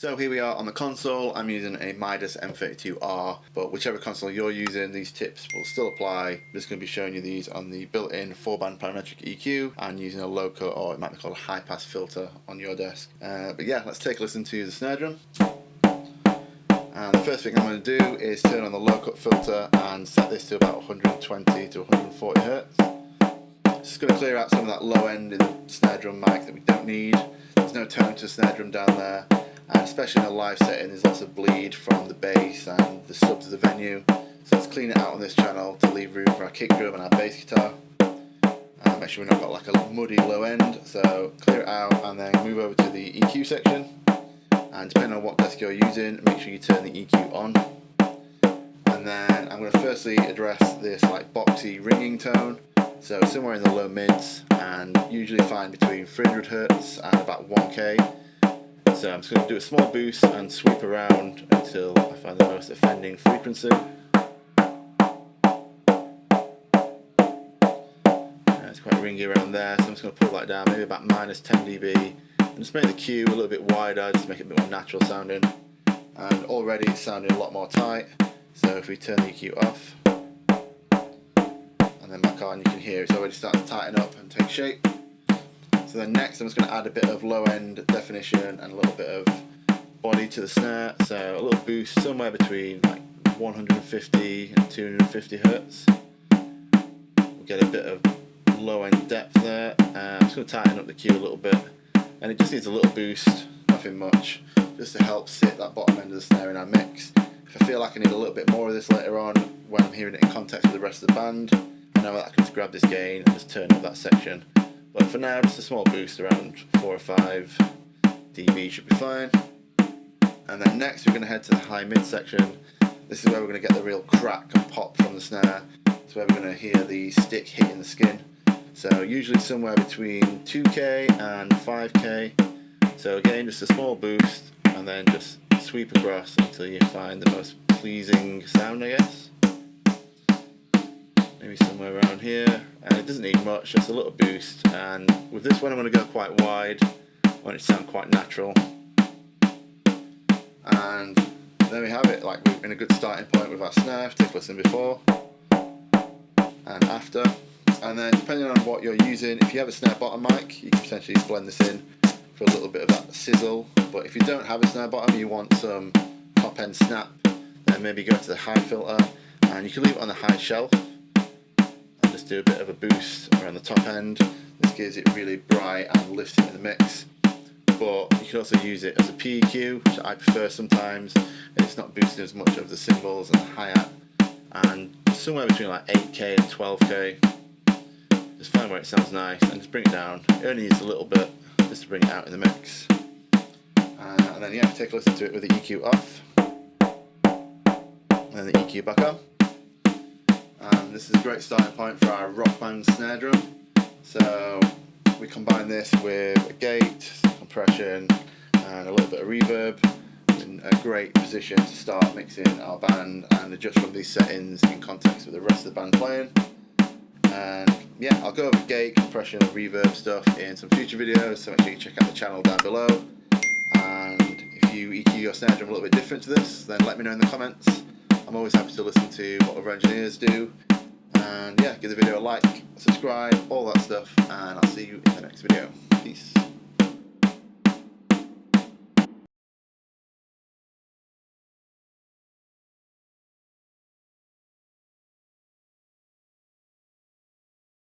So here we are on the console. I'm using a Midas M32R, but whichever console you're using, these tips will still apply. I'm just going to be showing you these on the built-in 4-band parametric EQ and using a low cut, or it might be called a high pass filter on your desk. But yeah, let's take a listen to the snare drum. And the first thing I'm going to do is turn on the low cut filter and set this to about 120 to 140 Hertz. Just going to clear out some of that low end in the snare drum mic that we don't need. There's no tone to the snare drum down there. And especially in a live setting, there's lots of bleed from the bass and the subs of the venue. So let's clean it out on this channel to leave room for our kick drum and our bass guitar. And make sure we've not got like a muddy low end. So clear it out and then move over to the EQ section. And depending on what desk you're using, make sure you turn the EQ on. And then I'm going to firstly address this like boxy ringing tone. So somewhere in the low mids, and usually find between 300 Hertz and about 1K. So I'm just going to do a small boost and sweep around until I find the most offending frequency. It's quite ringy around there, so I'm just going to pull that down, maybe about minus 10 dB. And just make the cue a little bit wider, just make it a bit more natural sounding. And already it's sounding a lot more tight, so if we turn the EQ off, and then back on, you can hear it's already starting to tighten up and take shape. So then next I'm just going to add a bit of low end definition and a little bit of body to the snare, so a little boost somewhere between like 150 and 250 Hertz. We'll get a bit of low end depth there. I'm just going to tighten up the cue a little bit, and it just needs a little boost, nothing much, just to help sit that bottom end of the snare in our mix. If I feel like I need a little bit more of this later on when I'm hearing it in context with the rest of the band, I know that I can just grab this gain and just turn up that section. But for now, just a small boost around 4 or 5 dB should be fine. And then next we're going to head to the high mid section. This is where we're going to get the real crack and pop from the snare. It's where we're going to hear the stick hitting the skin. So usually somewhere between 2K and 5K. So again, just a small boost and then just sweep across until you find the most pleasing sound, I guess. Maybe somewhere around here, and it doesn't need much, just a little boost. And with this one I'm going to go quite wide, I want it to sound quite natural. And there we have it, like we're in a good starting point with our snare. Take a listen before and after. And then depending on what you're using, if you have a snare bottom mic, you can potentially blend this in for a little bit of that sizzle. But if you don't have a snare bottom, you want some top end snap, then maybe go to the high filter, and you can leave it on the high shelf. Just do a bit of a boost around the top end. This gives it really bright and lifts it in the mix. But you can also use it as a PEQ, which I prefer sometimes. It's not boosting as much of the cymbals and the hi-hat. And somewhere between like 8K and 12K. Just find where it sounds nice and just bring it down. It only needs a little bit just to bring it out in the mix. And then yeah, take a listen to it with the EQ off. And then the EQ back on. And this is a great starting point for our rock band snare drum. So we combine this with a gate, compression, and a little bit of reverb. In a great position to start mixing our band and adjust from these settings in context with the rest of the band playing. And yeah, I'll go over gate, compression, and reverb stuff in some future videos, so make sure you check out the channel down below. And if you EQ your snare drum a little bit different to this, then let me know in the comments. I'm always happy to listen to what other engineers do. And yeah, give the video a like, subscribe, all that stuff, and I'll see you in the next video. Peace.